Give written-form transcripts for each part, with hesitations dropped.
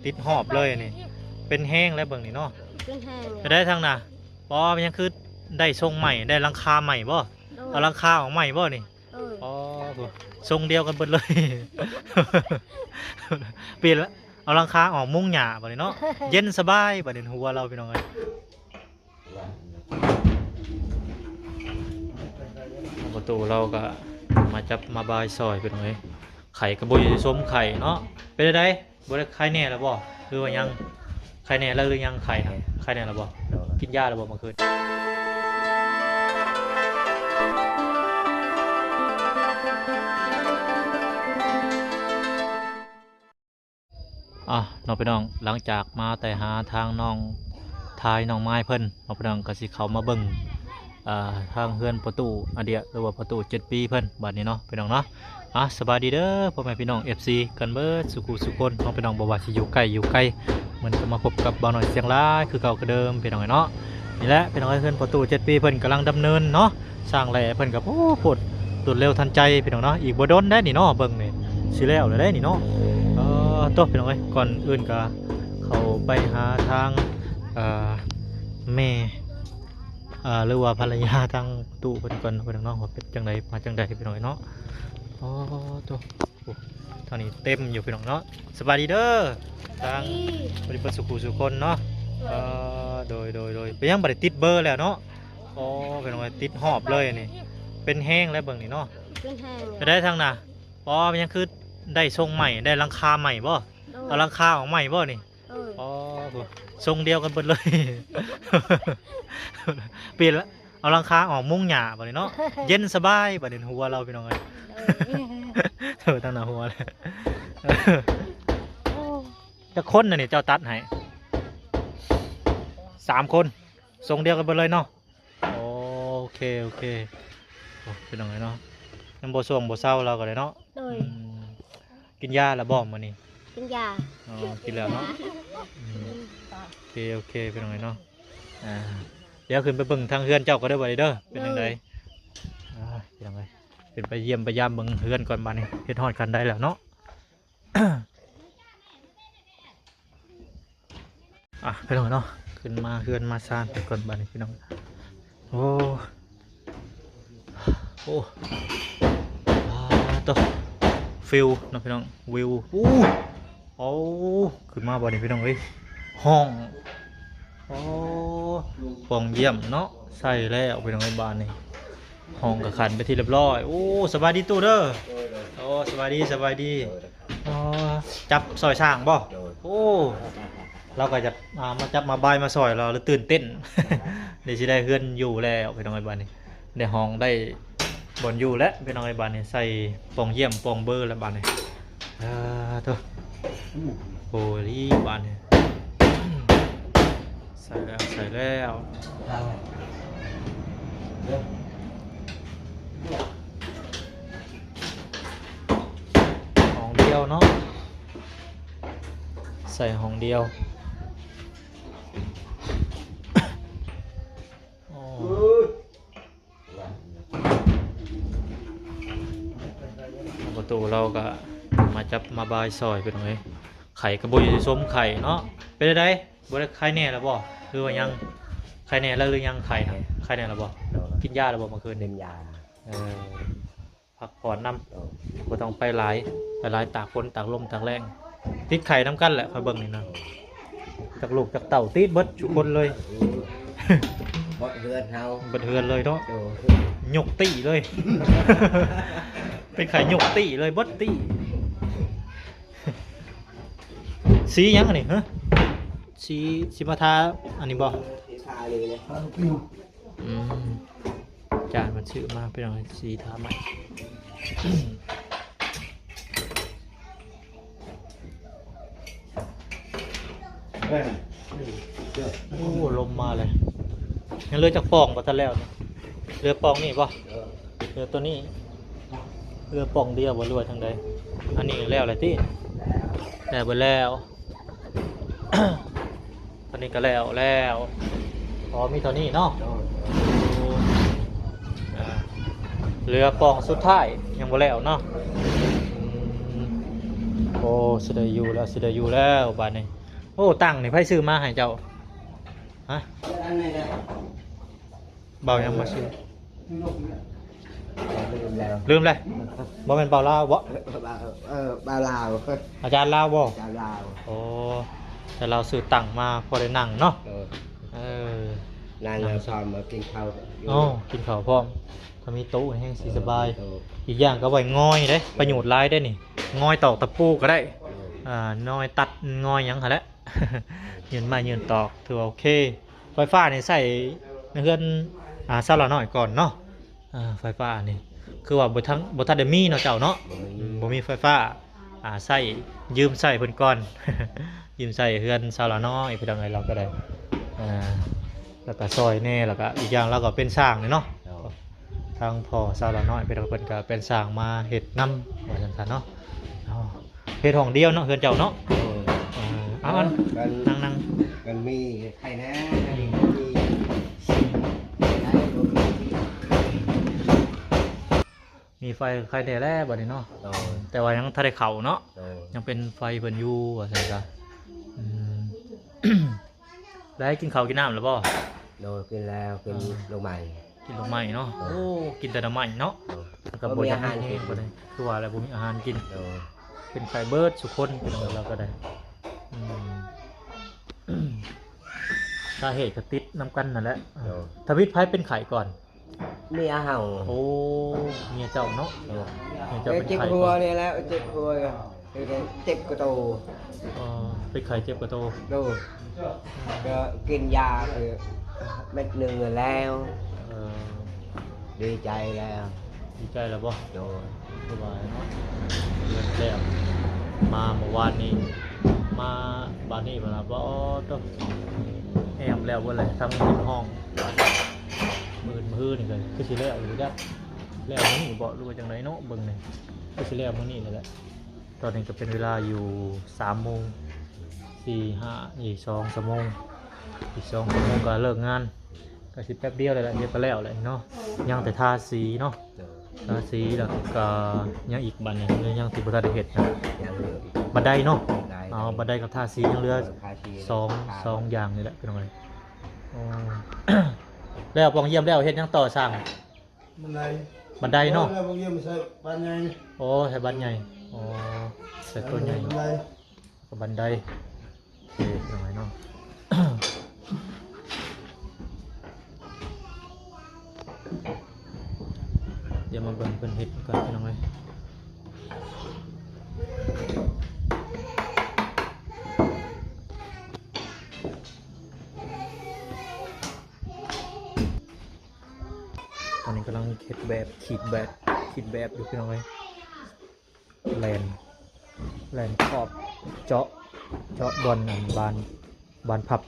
ติดหอบเลยนี่เป็นแห้งแล้วเบิ่งนี่เนาะเป็นแห้งไปได้ทางน่ะบ่มันยังคือได้ทรงใหม่ได้หลังคาใหม่บ่เอาหลังคาของใหม่บ่นี่อ๋อทรงเดียวกันเบิดเลย เปลี่ยนละเอาหลังคาออกมุ้งหญ้าบ่นี่เนาะเย็นสบายบ่นี่หัวเราพี่น้องเอ้ยประตูเราก็มาจับมาบายซอยพี่น้องเอ้ยไข่กระบุยส้มไข่เนาะเป็นได้บ่ได้ไข่แน่แล้วบ่คือว่ายังไข่แน่แล้วหรือยังไข่ไข่แน่แล้วบ่กินยาแล้วบ่เมื่อคืนน้องพี่น้องหลังจากมาแต่หาทางน้องทายน้องไม้เพิ่นน้องพี่น้องก็สิเข้ามาเบิ่งทางเฮือนประตูอันเดียหรือว่าประตู7 ปีเพิ่นบัดนี้เนาะพี่น้องเนาะสบายดีเด้อพ่อแม่พี่น้อง FC กันเบิดสุขุสุคนน้องพี่น้องบ่ว่าสิอยู่ใกล้อยู่ไกลเหมือนจะมาพบกับบ่าวน้อยเสียงร้ายคือเก่าคือเดิมพี่น้องเนาะนี่แหละพี่น้องเฮือนประตู7 ปีเพิ่นกำลังดำเนินเนาะสร้างแหล่เพิ่นก็โอ้โพดรวดเร็วทันใจพี่น้องเนาะอีกบ่โดนได้นี่เนาะเบิ่งนี่สิแล้วเลยได้นี่เนาะตัวพี่น้องเอ้ยก่อนอื่นก็เข้าไปหาทางแม่หรือว่าภรรยาทางตู้เพิ่นก่อนเพิ่นน้องว่าเป็นจังไดมาจังไดพี่น้องเนาะตัวเท่านี้เต็มอยู่พี่น้องเนาะสบายดีเด้อทางบริษัทสุขุสุคนเนาะโดยไปยังบ่ได้ติดเบอร์แล้วเนาะพี่น้องติดหอบเลยนี่เป็นแห้งแล้วเบิ่งนี่เนาะเป็นแห้งไปได้ทางน่ะมันยังคือได้ทรงใหม่ได้หลังคาใหม่บ่เอาหลังคาของใหม่บ่นี่ทรงเดียวกันเบิดเลย เปลี่ยนละเอาหลังคาออกมุ้งหญ้าบ่นี่เนาะเย็นสบายบ่นี่หัวเราพี่น้องเอ้ยตั้งหน้าหัวเลยจะคนน่ะนี่เจ้าตัดให้3 คนทรงเดียวกันเบิดเลยเนาะโอเคพี่น้องเอ้ยเนาะยังบ่ส่วงบ่เศร้าเราก็เลยเนาะกินยาแล้วบ่มื้อนี้กินยากินแล้วเนาะโอเคเป็นยังไงเนาะเดี๋ยวขึ้นไปเบิ่งทางเฮือนเจ้าก็ได้บ่ได้เด้อเป็นยังไงเป็นยังไงเป็นไปเยี่ยมไปยามเบิ่งเฮือนก่อนบัดนี้เฮ็ดฮอดกันได้แล้วเนาะพี่น้องเนาะขึ้นมาเฮือนมาซานไปก่อนบัดนี้พี่น้องโอ้ตัวฟิลเนาะพี่น้องวิวขึ้นมาบ่นี่พี่น้องเอ้ยห้องปองเยี่ยมเนาะใส่แล้วพี่น้องไอ้บ้านนี่ห้องกับขันไปที่เรียบร้อยสบายดีตู้เด้อสบายดีจับซอยช่างบ่เราก็จะมาจับมาบายมาซอยเราหรือตื่นเต้น เดี๋ยวสิได้เฮือนอยู่แล้วพี่น้องไอ้บ้านนี่ได้ห้องได้บนอยู่แล้วพี่น้องไอ้บ้านนี่ใส่ปองเยี่ยมปองเบอร์แล้วบ้านนี่ตัวรีบบ้านนี่ใส่แล้วห้องเดียวเนาะใส่ห้องเดียวประตูเราก็มาจับมาบายซอยเป็นไงไข่กระบุยส้มไข่เนาะเป็นได้บ่ได้ไข่แน่แล้วบ่คือว่ายังไข่แน่แล้วหรือยังไข่แน่แล้วบ่กินยาแล้วบ่เมื่อคืนเต็มยาพักผ่อนน้ำบ่ต้องไปหลายตากฝนตากลมตากแรงติดไข่น้ำกันแหละคอยเบิ่งนี่นะจากลูกจากเต่าติดเบิดทุกคนเลยบดเฮือนเฮาเบิดเฮือนเลยเนาะหยกตีเลย เป็นไข่หยกตีเลยเบิดตีสียังอันนี้ฮะสีมาทาอันนี้บ่สีทาเลยนะจานมันชื่อมาเป็นอะไรสีทาใหม่ลมมาเลยยังเรือจากปองก็ทันแล้วเรือปองนี่ป่ะเรือตัวนี้เรือปองเดียวบ่รวยทางใดอันนี้แล้วอะไรที่แล้วไปแล้ว ตอนนี้ก็แล้วมีตัวนี้เนาะเรือปองสุดท้ายยังบ่แล้วเนาะ โอ้สิได้อยู่แล้วสิได้อยู่แล้วบัดนี้โอ้ตั้งนี่ไผซื้อมาให้เจ้าฮะ อันนี้นะ เบายังมาซื้อ ลืมแล้ว ลืมเลยบ่แม่นเบาลาวบ่ บาลาว อาจารย์ลาวบ่ บาลาว โอ้แต่เราซื้อตั้งมาพอได้นั่งเนาะเออน างเราซ้อมมากินข้าว โอ้กินข้าวพร้อมถ้ามีโต๊ะแห้งสิสบายอีกอย่างก็ไว้งอยเด้ประโยชน์หลายได้นี่งอยตอกตะปูก็ได้น้อยตัดงอยหยังหั่นแหละ ยืนมายืนตอกถือว่าโอเคไฟฟ้านี่ใส่ในเฮือนซาลาน้อยก่อนเนาะไฟฟ้านี่คือว่าบ่ทันได้มีเนาะเจ้าเนาะบ่มีไฟฟ้าใส่ยืมใส่เพิ่นก่อน ยืมใส่เฮือนซาลาน้อยเพิ่นเอาไงเราก็ได้แล้วก็ซอยแน่แล้วก็อีกอย่างเราก็เป็นสร้างนี่เนาะทางพ่อซาลาน้อยเพิ่นก็เป็นสร้างมาเฮ็ดนำว่าซั่นๆเนาะเฮ็ดห้องเดียวเนาะเฮือนเจ้าเนาะเอานั่ง มันมีใครนะมีไฟใครได้แล้วบัดนี้เนาะแต่ว่ายังทันได้เข้าเนาะยังเป็นไฟเพิ่นอยู่ว่าซั่นซะ ได้กินข้าวกินน้ำแล้วบ่ โดนกินแล้วกินลงใหม่ กินลงไม้เนาะโอ้กินแต่น้ำไม้เนาะแล้วก็บ่อยากให้เฮ็ดบ่ได้คือว่าแล้วบ่มีอาหารกินเป็นไฟเบิดสุคนเป็นของเราก็ได้สาเหตุก็ติดน้ำกันนั่นแหละทวิตไผเป็นไข่ก่อน มีอาหาร โอ้เมียเจ้าเนาะเมียเจ้าเป็น เจ็บ ไข่ หัว ก่อน นี่แล้วเจ็บหัวเจ็บกระโต เป็นไข่เจ็บกระโต ดูก็กินยาคือเม็ดหนึ่งแล้ว ดีใจแล้ว ดีใจแล้วบ่ โดน สบายเนาะเลิกแล้วมาเมื่อวานนี้มาบ้านนี้มาแล้วบ่ต้องแอบแล้วบ่เลยทั้งขึ้นห้องมื้อนี่ก็คือสิแล้วอยู่จักแล้วมื้อนี้บ่รู้ว่าจังไดเนาะเบิ่งนี่คือสิแล้วมื้อนี้นั่นแหละตอนนี้ก็เป็นเวลาอยู่3 โมง 4 5อีก2 ชั่วโมงอีก2 ชั่วโมงก็เลิกงานก็สิแป๊บเดียวเลยแหละเดี๋ยวก็แล้วแหละเนาะยังแต่ทาสีเนาะทาสีแล้วก็ยังอีกบัดนี้ยังที่บ่ทันได้เฮ็ดนะ ยังเหลือ บันไดเนาะ ได้ บันไดกับทาสียังเหลือ คาชี สองอย่างนี่แหละเป็นไงแล้วปองเยี่ยมแล้วเฮ็ดยังต่อสร้าง บันได บันไดเนาะ แล้วบางเยี่ยมใส่บันได โอ้ใช้บันใหญ่โอ้ใส่ตัวใหญ่ บันได กับบันไดโอเคเป็นไงเนาะ เดี๋ยวมาเบิ่งเพิ่นเฮ็ดก่อนเป็นไงตอนนี้กำลังเฮ็ดแบบขีดแบบอยู่พี่น้องเอ้ยแลนขอบเจาะบอลอันบานพับ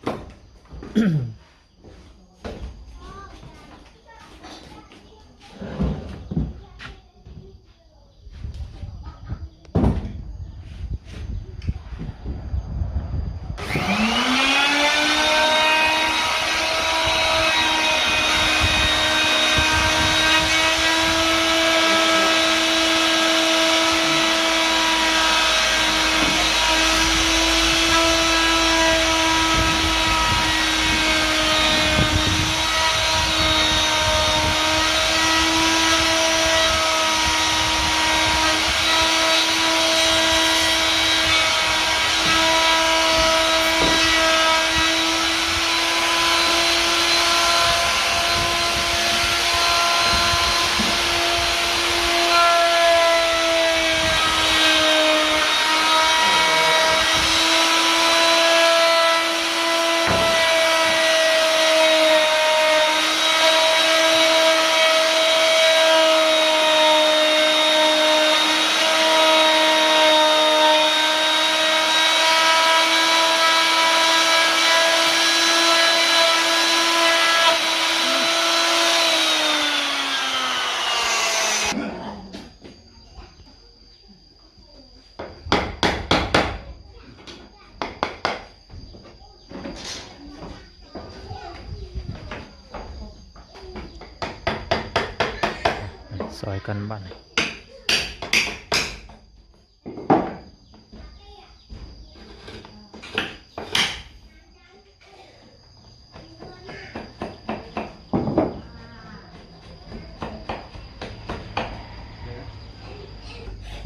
ซอยกันบ้าน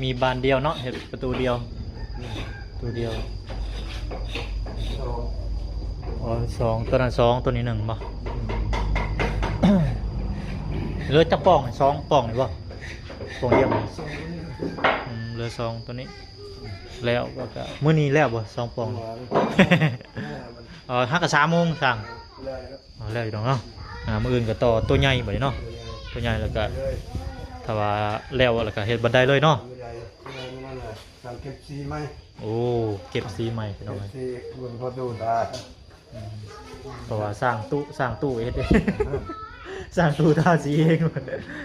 มีบานเดียวเนาะเห็ดประตูเดียวประตูเดียว สอง อ๋อสองตัวนั้นสองตัวนี้หนึ่งบ่ เหลือจักป่องสองป่องนี่บ่ป่องเดียวบ่ สองนี่ เหลือสองตัวนี้ แล้วก็มื้อนี้แล้วบ่สองป่อง หวาน ห้ากับ3 โมงสั่ง เลยครับ แล้วอยู่ดอกเนาะมื้ออื่นก็ต่อตัวใหญ่บัดนี้เนาะตัวใหญ่แล้วก็ เลย ถ้าว่าแล้วแล้วก็เฮ็ดบันไดเลยเนาะ ไม่ได้ไม่ได้นั่นแหละสั่งเก็บซีไหม โอ้เก็บสีใหม่พี่น้ เก็ อง บ เอ้ย ซีบนพอดูตา เพราะว่าสร้างตู้เฮ็ดเอง สร้างตู้ทาสีเอง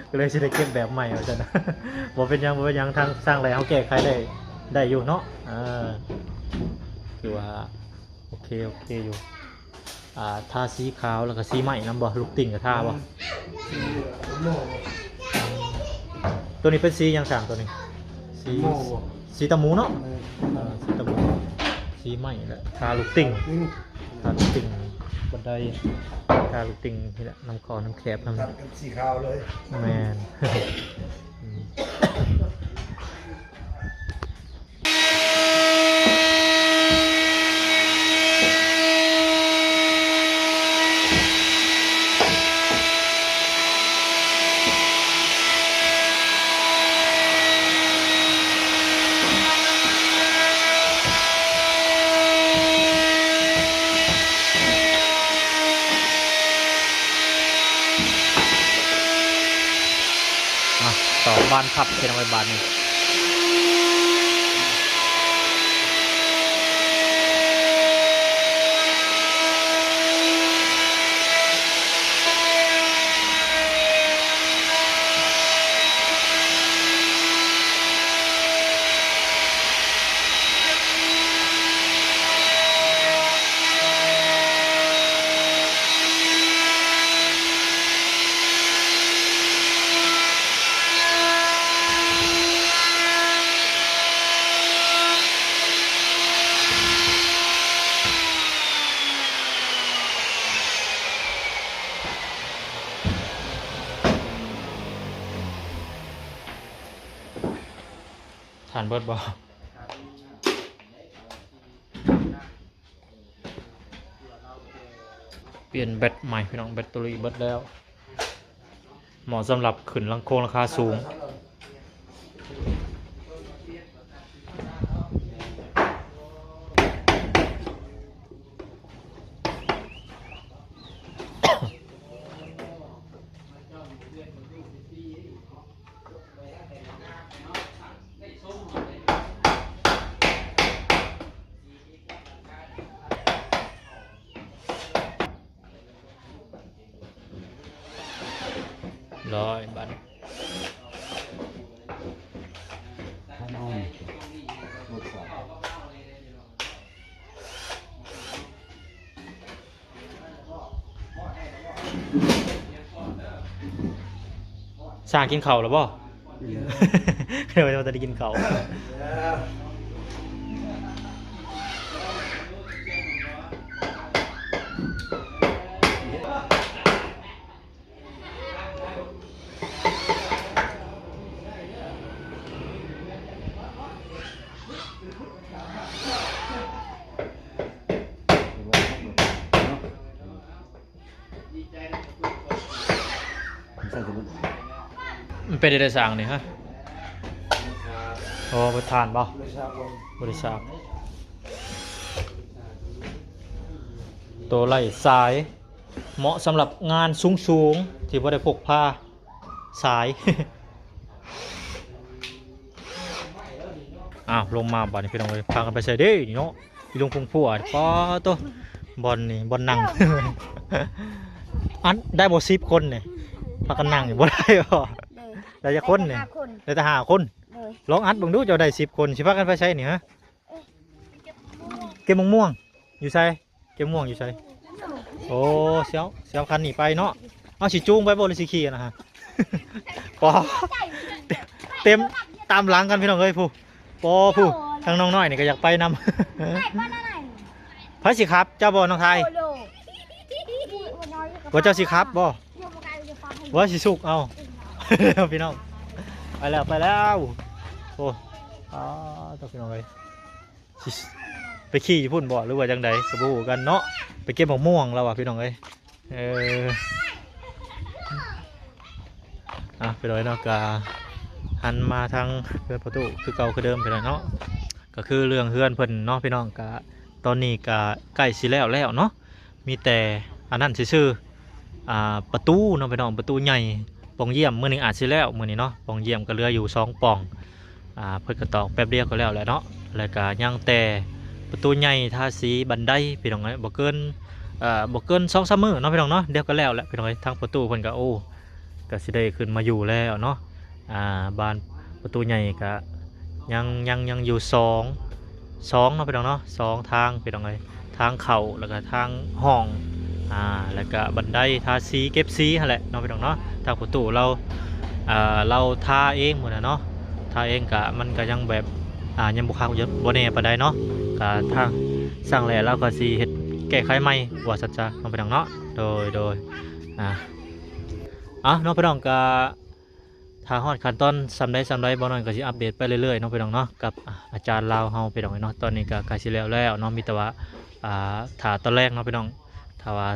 ก็เลยสิได้เก็บแบบใหม่ว่าซั่นนะ บ่เป็นหยังทางสร้างแล้วเฮาแก้ไขได้อยู่เนาะคือว่าโอเคอยู่ทาสีขาวแล้วก็สีใหม่นำบ่ลูกติ่งก็ทาบ่ ซีโม่ ตัวนี้เป็นสีหยังสร้างตัวนี้สี โม่ สีตะหมูเนาะสีตะหมูสีใหม่แหละทาลูกติ่ง นี่ ทาลูกติ่งบันไดทาลูกติ่งนี่แหละน้ำคอน้ำแคบน้ำ ตัดกับสีขาวเลย แมน อืมต่อบานขับเป็นอะไรบานนี้ทานเบิร์ดบอเปลี่ยนแบตใหม่พี่น้องแบตเตอรี่เบิร์ดแล้วเหมาะสำหรับขึ้นลังโค้งราคาสูง100 บาท ข้างนอกหมดสาย สร้างกินเข่าวหรือเปล่า เดี๋ยวจะได้กินเข่าว มันเป็นอะไรสั่งนี่ฮะโอ้ไปทานเปล่า ไม่ทราบว่า บริษัทตัวไล่สาย เหมาะสำหรับงานสูงๆที่ว่าได้พกพาสาย อ้าวลงมาบ่อนพี่น้องเลยพากันไปใส่เด้นี่เนาะพี่ลงพุงผัวป้อตัวบอลนี่บอลนั่ง อันได้บ่10 คนเนี่ยพากันนั่งอยู่บ่ได้บ่ได้จะคนเนี่ยได้แต่5 คนลองอัดเบิ่งดูเจ้าได้10 คนสิพากันไปใช้นี่ฮะเก็บมะม่วงอยู่ไสเก็บมะม่วงอยู่ไสโอ้เสียวคันนี่ไปเนาะเอาสิจูงไปบ่หรือสิขี่นะฮะ ปอเต็มตามหลังกันพี่น้องเอ้ยผู้ปอผู้ทางน้องน้อยนี่ก็อยากไปนำ พระสิครับเจ้าบ่น้องไทยว่าเจ้าสิครับบ่ว่าสิสุกเอา พี่น้องไปแล้ว โอ้ต้องพี่น้องเลยสิไปขี่พุ่นบ่หรือว่าจังใดกระบูกันเนาะไปเก็บมะม่วงแล้วว่ะพี่น้องเลยไปเลยเนาะกาหันมาทางเพื่อนประตูคือเก่าคือเดิมไปเลยเนาะก็คือเรื่องเฮือนเพิ่นเนาะพี่น้องกะตอนนี้กะใกล้สิแล้วเนาะมีแต่อันนั้นซื่อประตูเนาะพี่น้องประตูใหญ่ปองเยี่ยมมื้อนี้อาจสิแล้วมื้อนี้เนาะปองเยี่ยมก็เหลืออยู่2ปองเพิ่นก็ตอกแป๊บเดียวก็แล้วแหละเนาะแล้วก็ยังแต่ประตูใหญ่ทาสีบันไดพี่น้องเอ้ยบ่เกิน2-3 มื้อเนาะพี่น้องเนาะเดี๋ยวก็แล้วแหละพี่น้องเอ้ยทางประตูเพิ่นก็โอ้ก็สิได้ขึ้นมาอยู่แล้วเนาะบานประตูใหญ่ก็ยังอยู่สองเนาะพี่น้องเนาะ2ทางพี่น้องเอ้ยทางเข้าแล้วก็ทางห้องแล้วก็บันไดทาสีเก็บสีนั่นแหละเนาะพี่น้องเนาะทางประตูเราทาเองหมดนะเนาะทาเองกะมันก็ยังแบบยังบุคคลบ่แน่ปานใดเนาะกะทางสร้างแล้วเราก็สิเฮ็ดแก้ไขใหม่ว่าซั่นจ้ะน้องพี่น้องเนาะโดยน้องพี่น้องก็ถ้าฮอดขั้นตอนสำใดบ่น้อยก็สิอัปเดตไปเรื่อยๆน้องพี่น้องเนาะกับอาจารย์ลาวเฮาพี่น้องเนาะตอนนี้ก็ใกล้สิแล้วเนาะมีแต่ว่าถ้าตอนแรกเนาะพี่น้องถ้าว่า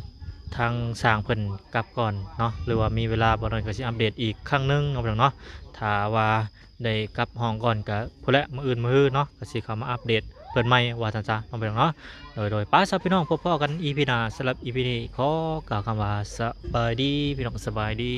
ทางสร้างเพิ่นกลับก่อนเนาะหรือว่ามีเวลาบ่น้อยก็สิอัปเดตอีกครั้งหนึงน้องพี่น้องเนาะถ้าว่าได้กลับห้องก่อนก็พุ่นแหละมื้ออื่นมื้อฮื้อเนาะก็สิเข้ามาอัปเดตเพิ่นใหม่ว่าซั่นจ้ะน้องพี่น้องเนาะโดยป้าซับพี่น้องพบกัน EP หน้าสำหรับ EP นี้ขอกล่าวคำว่าสบายดีพี่น้องสบายดี